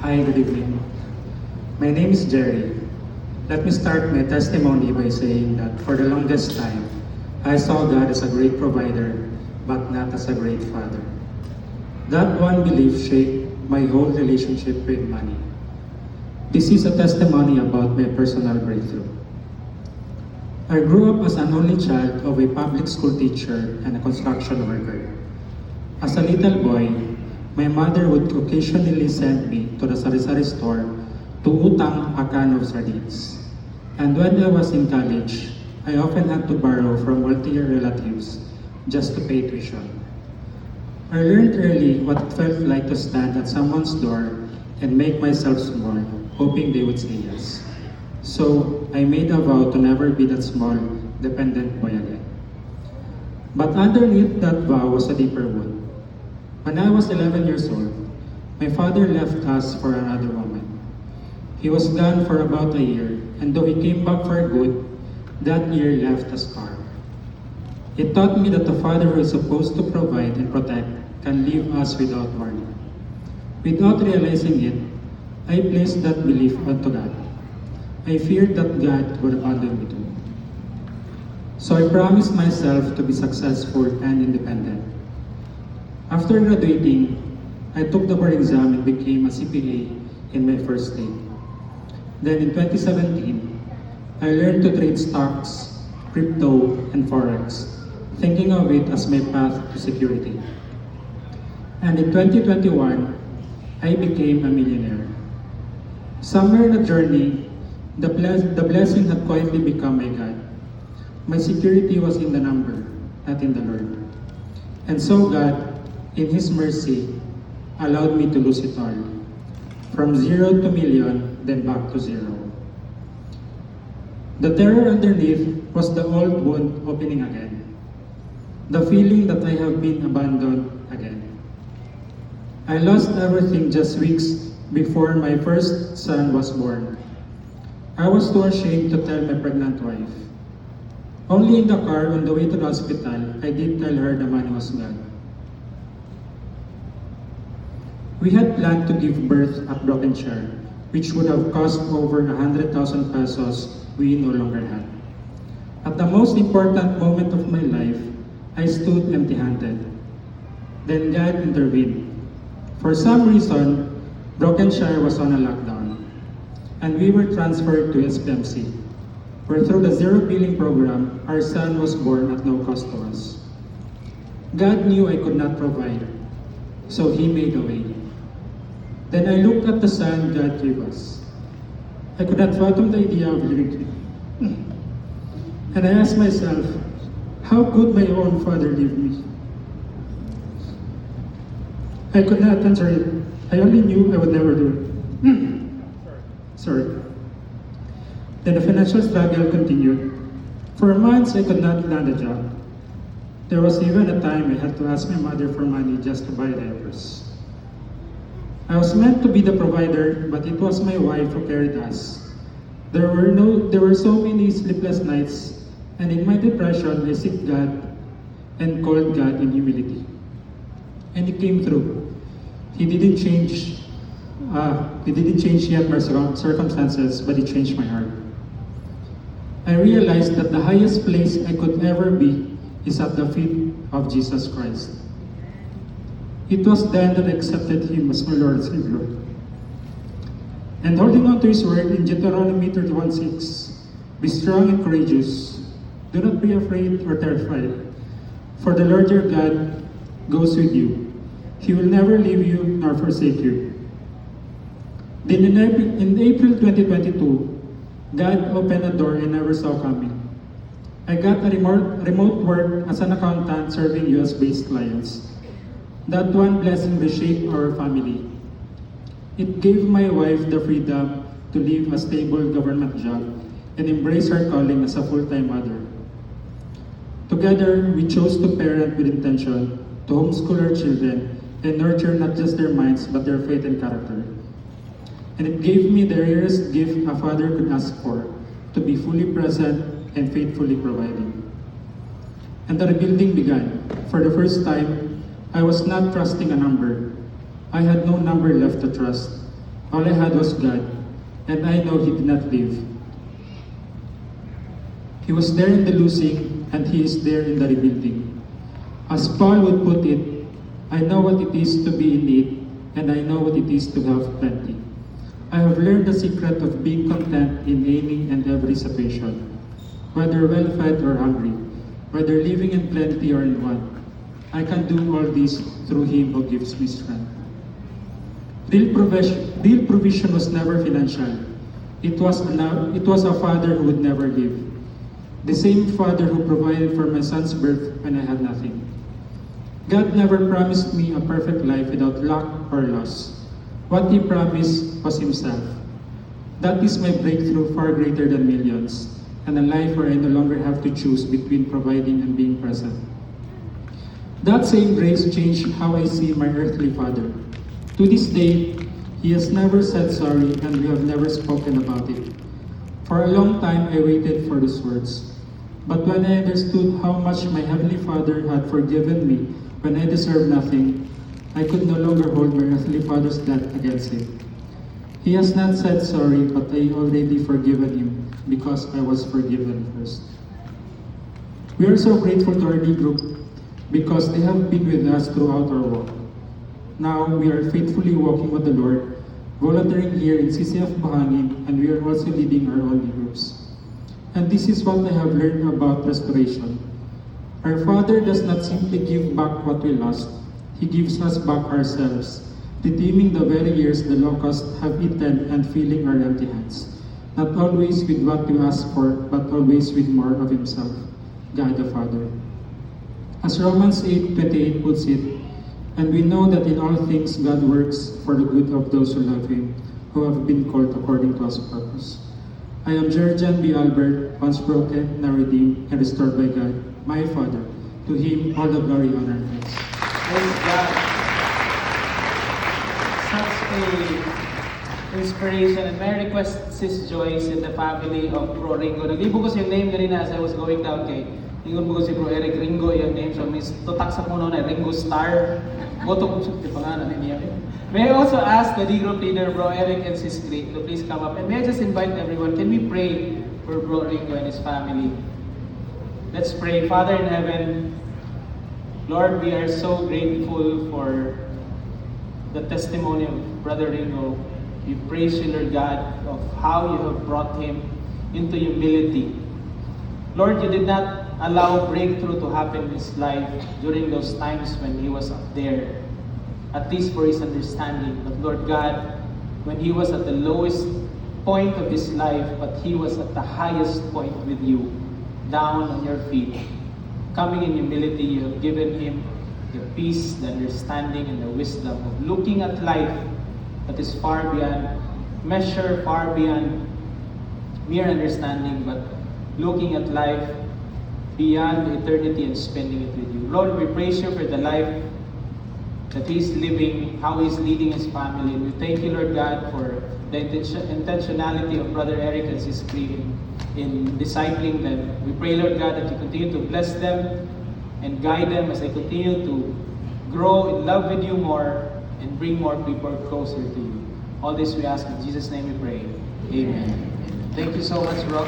Hi, good evening. My name is Jerry. Let me start my testimony by saying that for the longest time, I saw God as a great provider, but not as a great father. That one belief shaped my whole relationship with money. This is a testimony about my personal breakthrough. I grew up as an only child of a public school teacher and a construction worker. As a little boy, my mother would occasionally send me to the sari-sari store to utang a can of sardines. And when I was in college, I often had to borrow from wealthier relatives just to pay tuition. I learned early what it felt like to stand at someone's door and make myself small, hoping they would say yes. So I made a vow to never be that small, dependent boy again. But underneath that vow was a deeper wound. When I was 11 years old, my father left us for another woman. He was gone for about a year, and though he came back for good, that year left a scar. It taught me that the father who is supposed to provide and protect can leave us without warning. Without realizing it, I placed that belief onto God. I feared that God would abandon me too. So I promised myself to be successful and independent. After graduating, I took the board exam and became a CPA in my first state. Then in 2017, I learned to trade stocks, crypto, and forex, thinking of it as my path to security. And in 2021, I became a millionaire. Somewhere in the journey, the blessing had quietly become my God. My security was in the number, not in the Lord. And so God, in His mercy, allowed me to lose it all. From zero to million, then back to zero. The terror underneath was the old wound opening again. The feeling that I have been abandoned again. I lost everything just weeks before my first son was born. I was too ashamed to tell my pregnant wife. Only in the car on the way to the hospital, I did tell her the money was gone. We had planned to give birth at Broken Chair, which would have cost over 100,000 pesos we no longer had. At the most important moment of my life, I stood empty-handed. Then God intervened. For some reason, Broken Chair was on a lockdown, and we were transferred to SPMC, where through the zero billing program, our son was born at no cost to us. God knew I could not provide, so He made a way. Then I looked at the son God gave us. I could not fathom the idea of living. And I asked myself, how could my own father leave me? I could not answer it. I only knew I would never do it. Sorry. Then the financial struggle continued. For months, I could not land a job. There was even a time I had to ask my mother for money just to buy diapers. I was meant to be the provider, but it was my wife who carried us. There were so many sleepless nights, and in my depression, I sought God and called God in humility. And He came through. He didn't change yet my circumstances, but He changed my heart. I realized that the highest place I could ever be is at the feet of Jesus Christ. It was then that I accepted Him as my Lord and Savior. And holding on to His word in Deuteronomy 31:6, be strong and courageous. Do not be afraid or terrified, for the Lord your God goes with you. He will never leave you nor forsake you. Then in April 2022, God opened a door I never saw coming. I got a remote work as an accountant serving US-based clients. That one blessing reshaped our family. It gave my wife the freedom to leave a stable government job and embrace her calling as a full-time mother. Together, we chose to parent with intention, to homeschool our children, and nurture not just their minds but their faith and character. And it gave me the rarest gift a father could ask for, to be fully present and faithfully providing. And the rebuilding began. For the first time, I was not trusting a number. I had no number left to trust. All I had was God, and I know He did not live. He was there in the losing, and He is there in the rebuilding. As Paul would put it, I know what it is to be in need, and I know what it is to have plenty. I have learned the secret of being content in any and every situation, whether well-fed or hungry, whether living in plenty or in want. I can do all this through Him who gives me strength. Real provision was never financial. It was a father who would never leave. The same father who provided for my son's birth when I had nothing. God never promised me a perfect life without lack or loss. What He promised was Himself. That is my breakthrough far greater than millions, and a life where I no longer have to choose between providing and being present. That same grace changed how I see my earthly father. To this day, he has never said sorry, and we have never spoken about it. For a long time, I waited for those words. But when I understood how much my Heavenly Father had forgiven me when I deserved nothing, I could no longer hold my earthly father's debt against him. He has not said sorry, but I already forgiven him because I was forgiven first. We are so grateful to our D group because they have been with us throughout our walk. Now we are faithfully walking with the Lord, volunteering here in CCF Bahangin, and we are also leading our own D groups. And this is what I have learned about restoration. Our Father does not simply give back what we lost, He gives us back ourselves, redeeming the very years the locusts have eaten and filling our empty hands. Not always with what we ask for, but always with more of Himself, God the Father. As Romans 8:28 puts it, and we know that in all things God works for the good of those who love Him, who have been called according to His purpose. I am Jerjan B. Albert, once broken, now redeemed, and restored by God, my Father. To Him all the glory, honor, and thanks. Praise God. Such a inspiration. And may I request Sis Joyce and the family of Bro Ringo. Naglibo ko yung name kanina as I was going down kay Ingon mo ko si Bro Eric Ringo yung name. So miss tutak sa puno na Ringo Star. Boto kong suti pangalan niya. May I also ask the D group leader Bro Eric and Sis Great to please come up. And may I just invite everyone, can we pray for Bro Ringo and his family? Let's pray. Father in heaven, Lord, we are so grateful for the testimony of Brother Ringo. We praise you, Lord God, of how you have brought him into humility. Lord, you did not allow breakthrough to happen in his life during those times when he was up there, at least for his understanding. But Lord God, when he was at the lowest point of his life, but he was at the highest point with you, down on your feet, coming in humility, you have given him the peace, the understanding, and the wisdom of looking at life that is far beyond measure, far beyond mere understanding, but looking at life beyond eternity and spending it with you. Lord, we praise you for the life that he's living, how he's leading his family. And we thank you, Lord God, for the intentionality of Brother Eric and Sis Cree in discipling them. We pray, Lord God, that you continue to bless them and guide them as they continue to grow in love with you more and bring more people closer to you. All this we ask in Jesus' name we pray. Amen. Thank you so much, bro.